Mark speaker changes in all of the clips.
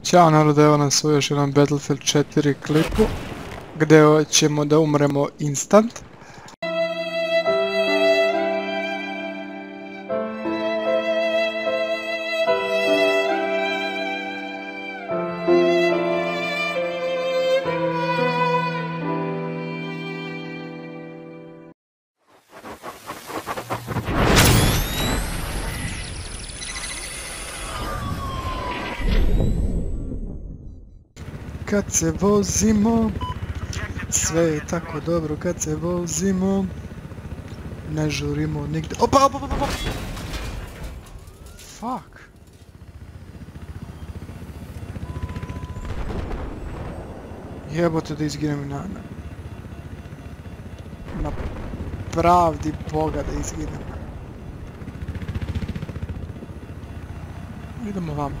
Speaker 1: Ćao narode, evo nas u još jednom Battlefield 4 klipu gdje ćemo da umremo instant. Kad se vozimo, sve je tako dobro kad se vozimo, ne žurimo nigdje. Opa! Fuck! Jebote da izginem na pravdi Boga da izginem. Idemo vamo.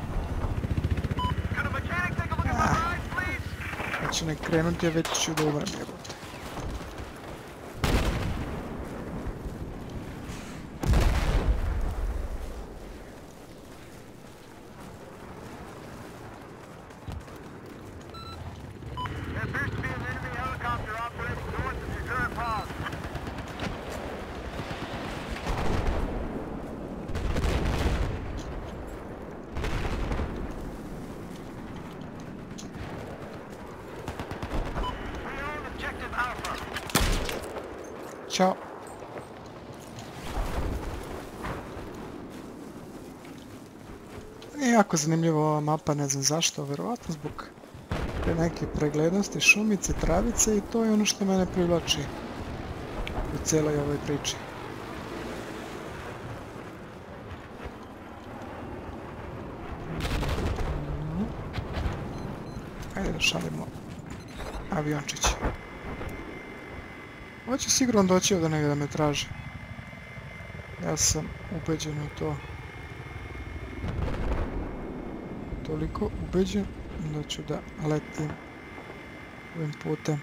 Speaker 1: Znači ne krenuti, ja već ću da umrem, jebote. Ćao. Jako zanimljiva ova mapa, ne znam zašto, vjerovatno zbog neke preglednosti, šumice, travice i to je ono što mene privlači u cijeloj ovoj priči. Ajde da šalimo aviončić. Ovo će sigurno doći ovdje negdje da me traži. Ja sam ubeđen u to. Toliko ubeđen da ću da letim ovim putem.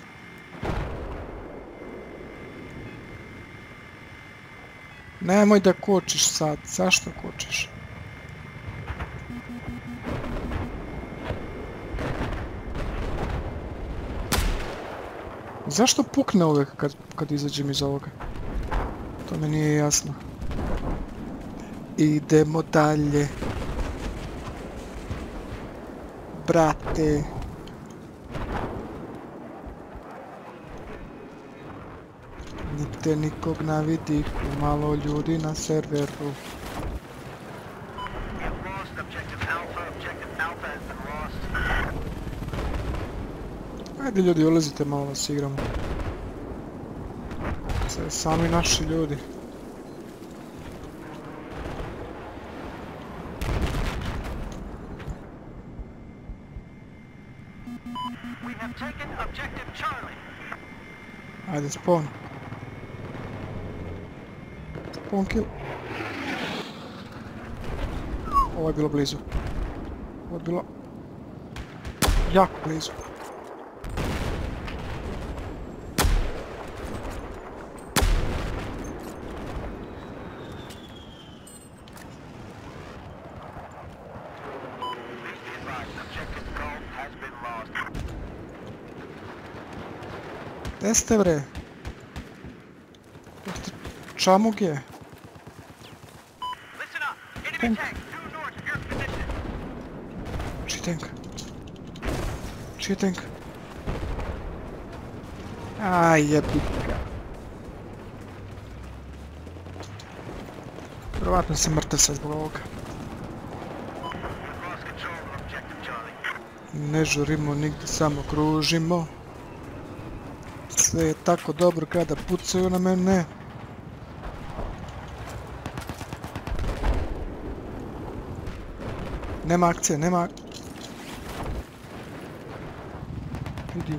Speaker 1: Nemoj da kočiš sad, zašto kočiš? Zašto pukne uvijek kad izađem iz ovoga? To mi nije jasno. Idemo dalje. Brate. Nigde nikog na vidiku, malo ljudi na serveru. Ajde ljudi, ulazite malo da se igramo. Sve sami naši ljudi. Ajde, spawn. Spawn kill. Ovo je bilo blizu. Ovo je bilo jako blizu. Gdje ste bre? Čamug je? Tank. Čiji tank? Čiji je tank? Aj jebika. Vjerovatno sam mrtav sad zbog ovoga. Ne žurimo nigdje, samo kružimo. Sve je tako dobro kada pucaju na mene. Nema akcije, nema... Vidi.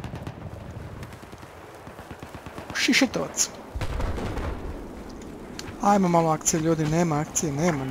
Speaker 1: Šišetovac. Ajmo malo akcije ljudi, nema akcije, nema.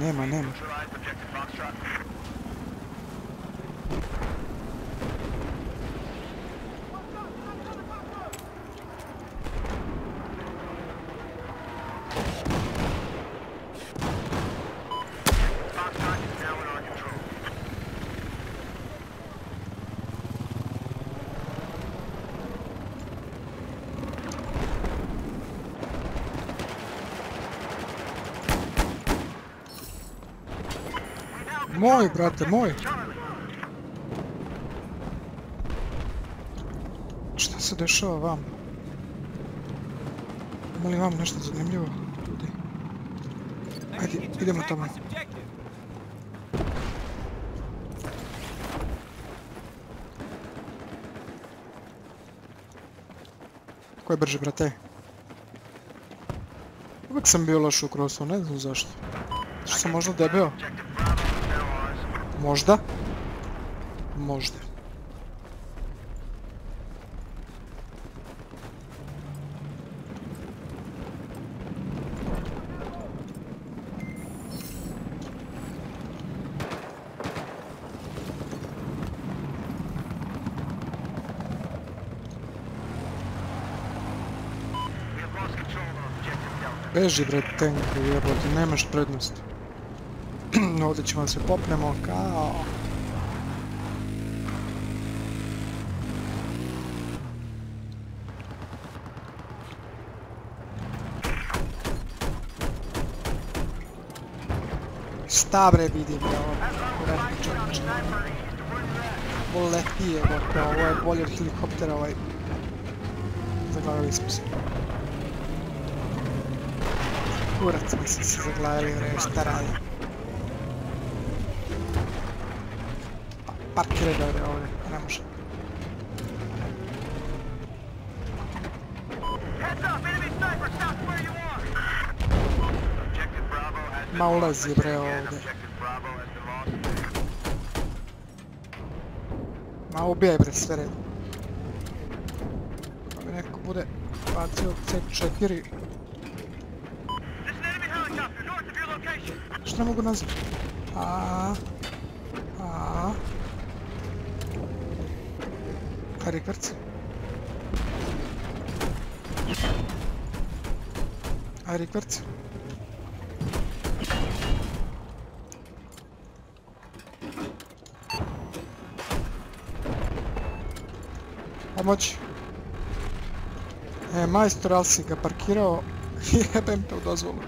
Speaker 1: Moj, brate, moj. Šta se dešava vam? Ima li vam nešto zanimljivo, ljudi? Ajde, idemo tamo. Ko je brže, brate? Uvijek sam bio loš u crossu, ne znam zašto. Što sam možda debeo? Možda? Možda. Beži bre tanku, jebote, nemaš prednost. Ovdje ćemo se popnemo kao... Šta bre vidi bre ovo? Vrati čovječe. Ovo leti jebote, ovo je bolje od helikoptera ovaj. Zaglavili smo se. Kurac mi se zaglavili bre, šta radi? Parkiraj bre ovdje, ne može. Ma ulazi bre ovdje. Ma ubijaj bre sve red. Da mi neko bude bacio C4. Što ne mogu nazvat? Kaj rikvrci? Aj rikvrci. Pomoći. Majstor, ali si ga parkirao, jebem te u dozvolu.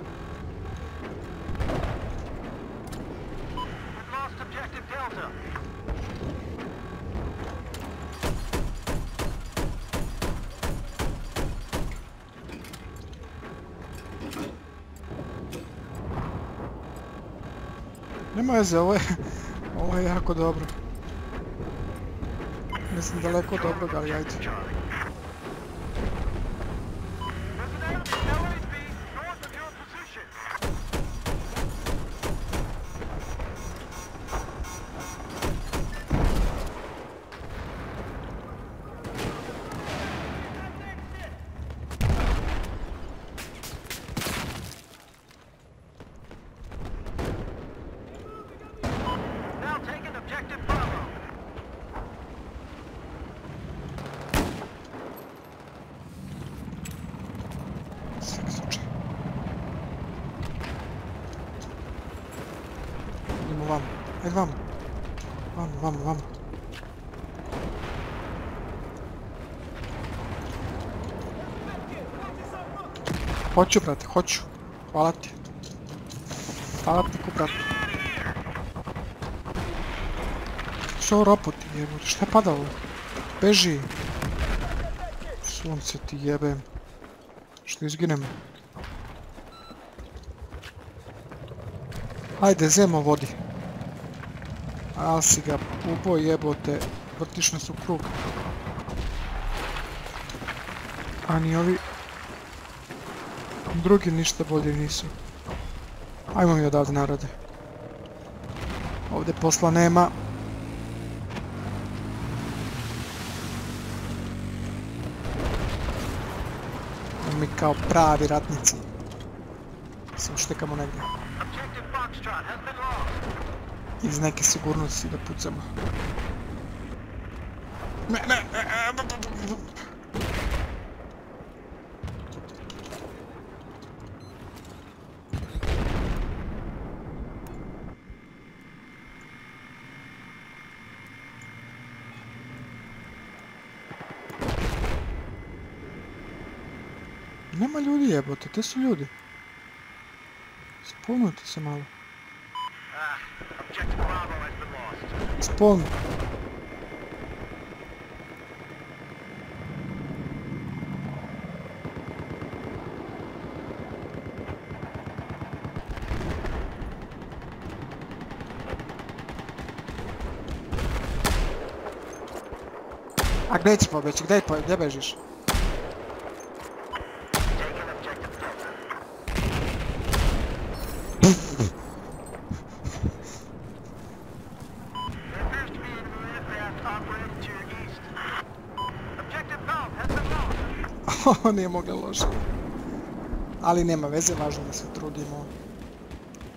Speaker 1: Nema veze, ovo je jako dobro. Mislim daleko od dobrog, ali ajde. Ajde vamo. Vamo. Hoću, brate, hoću. Hvala ti. Hvala ti ko, brate. Što ropoti jebote, šta je padalo? Beži. Sunce ti jebem. Što izginemo? Ajde, zemo vodi. Ali si ga ubo jebote, vrtiš nas u krug. A ni ovi drugi ništa bolje nisu. Ajmo mi odavde narode. Ovdje posla nema. Mi kao pravi ratnici se uštekamo negdje. Iz neke sigurnosti da pucamo. Ne. Nema ljudi jebote, te su ljudi. Spunujte se malo. Spawn. A gdje ćeš pobjeći? Gdje bežiš? Ovo nije mogla loše. Ali nema veze, važno da se trudimo.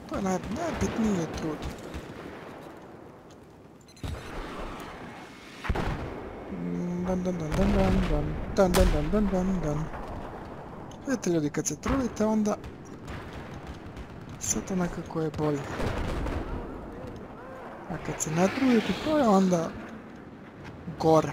Speaker 1: To je najbitnije trud. Vidite ljudi, kad se trudite onda sve to nekako je bolje. A kad se ne trudite to je onda gore.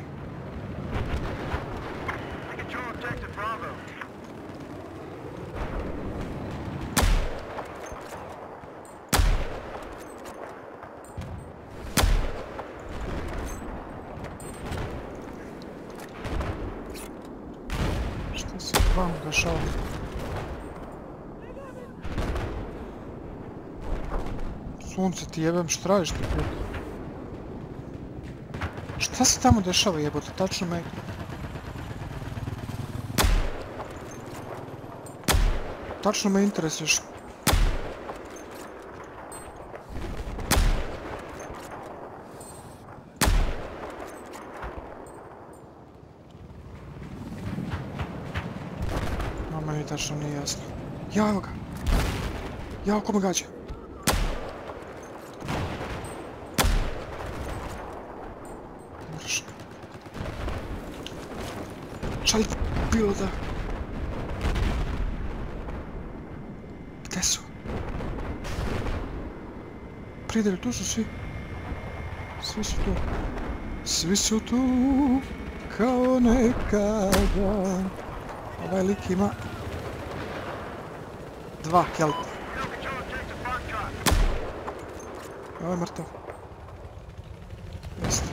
Speaker 1: Što se vam dešava? Sunce ti jebem, što radiš ti put? Šta se tamo dešava jebote, tačno me... Tačno me interesuješ. No, meni tačno nije jasno. Ja, evo ga! Ja, ko me gađa? Šalj bilo da... Gdje su? Prijatelji, tu su svi. Svi su tu. Svi su tu. Kao nekada. Ovaj lik ima... 2 kelta. Ovo je mrtav. Jeste.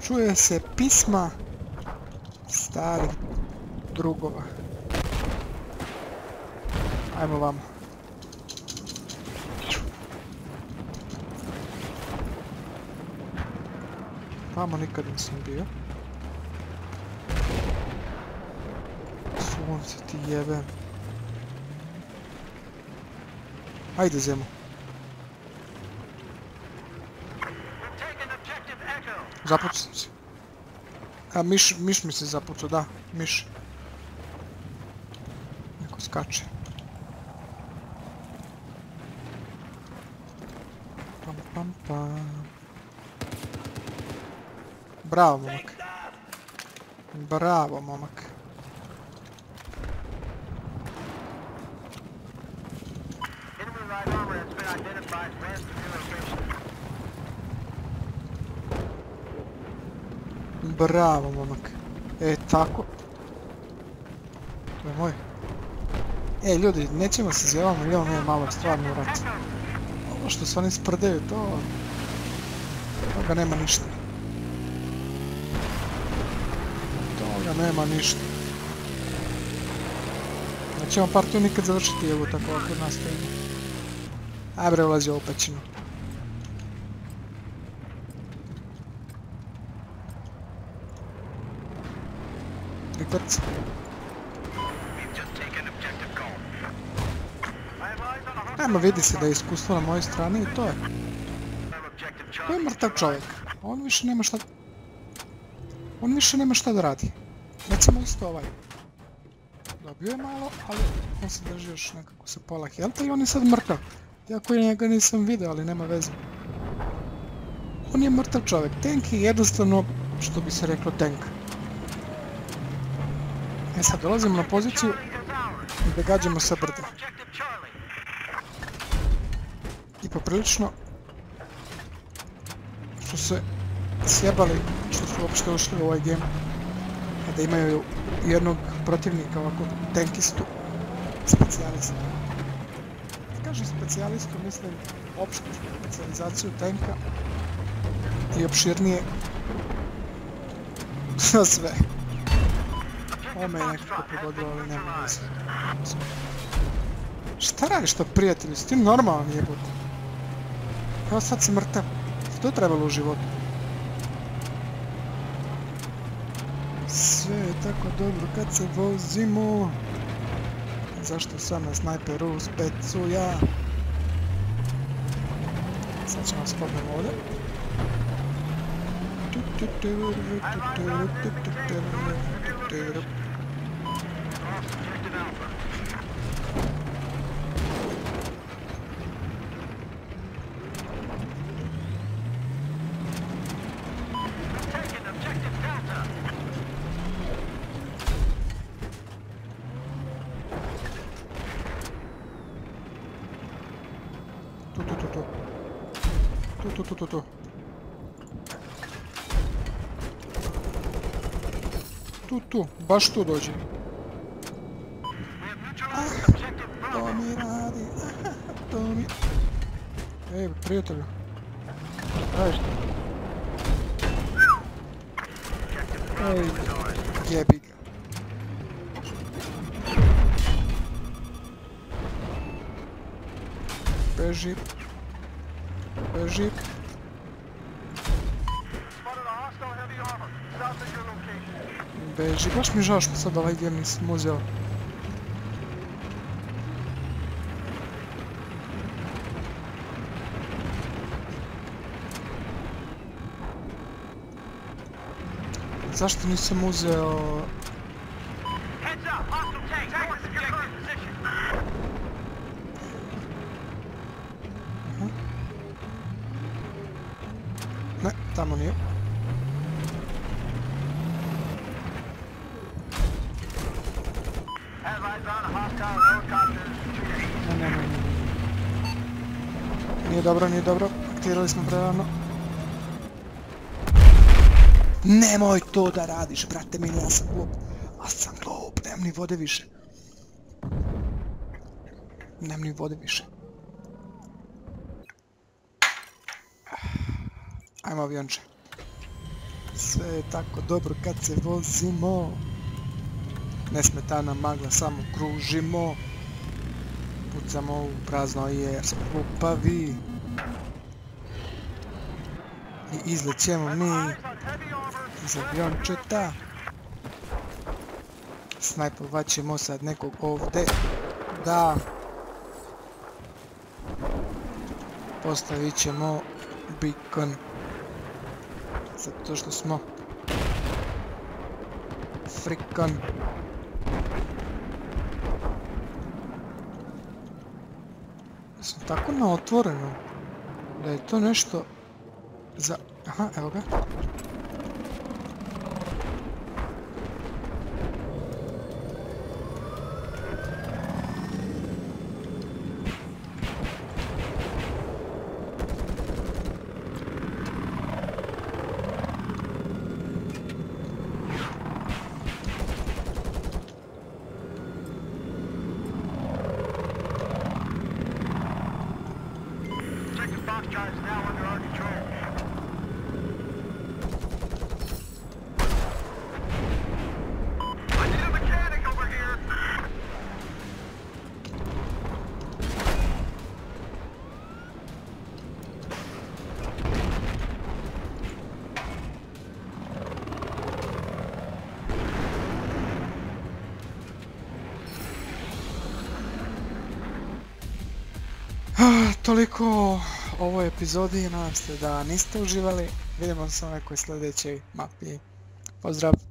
Speaker 1: Čuje se pisma starih drugova. Ajmo vamo. Vamo nikad nisam bio. Sunce ti jebem. Ajde zemo. Zapucao sam se. A miš mi se zapucao, da, miš. Neko skače. Pam pam pam. Bravo momak. Bravo momak. Bravo momak. E tako. To je moj. E ljudi, nećemo se zjevamo jer ono je malo stvarno rat. Ovo što se oni sprdaju, toga nema ništa. Toga nema ništa. Nećemo partiju nikad završiti, evo tako ovako nastavimo. Aj bre, ulazi u ovu pećinu. Prikvrc. Ajmo, vidi se da je iskustvo na mojoj strani i to je. To je mrtav čovjek. On više nema šta da radi. Recimo isto ovaj. Dobio je malo, ali on se drži još nekako sa pola helta i on je sad mrtav. Iako ja njega nisam video, ali nema veze. On je mrtav čovjek. Tank je jednostavno, što bi se reklo, tank. E sad dolazimo na poziciju i da gađamo sa brda. I poprilično su se sjebali što su uopšte ušli u ovaj game. Kada imaju jednog protivnika ovako tankistu specijalista. kažem specijalistu, mislim opštu specijalizaciju tenka i opširnije sve. Ovo me je nekako pogodilo, ali nema veze. Šta radiš to, prijatelju? Si ti normalan jebote? Evo sad si mrtav. Što je trebalo u životu? Sve je tako dobro kad se vozimo. Zašto sam na snajperu specuja? Sad ćemo spodnemo ovdje. Tu, baš tu dođe. To mi radi, to mi... Ej, prijatelju. Radiš to? Ej, jebi ga. Beži. Beži. Beži, baš mi žao što sad ovaj dio nisam uzeo. Zašto nisam uzeo... Ne, tamo nije. Ne. Nije dobro. Aktivirali smo prerano. Nemoj to da radiš, brate mili, ja sam glup. Nemam ni vode više. Ajmo avionče. Sve je tako dobro kad se vozimo. Nesmetana magla, samo kružimo. Pucamo u prazno jer smo glupavi. I izlećemo mi iz aviončeta. Snajpovat ćemo sad nekog ovdje. Da. Postavit ćemo beacon. Zato što smo frikon. Sam tako na otvoreno da je to nešto za... Aha, evo ga. Toliko o ovoj epizodi, nadam se da niste uživali. Vidimo se u nekoj sljedećoj mapi. Pozdrav!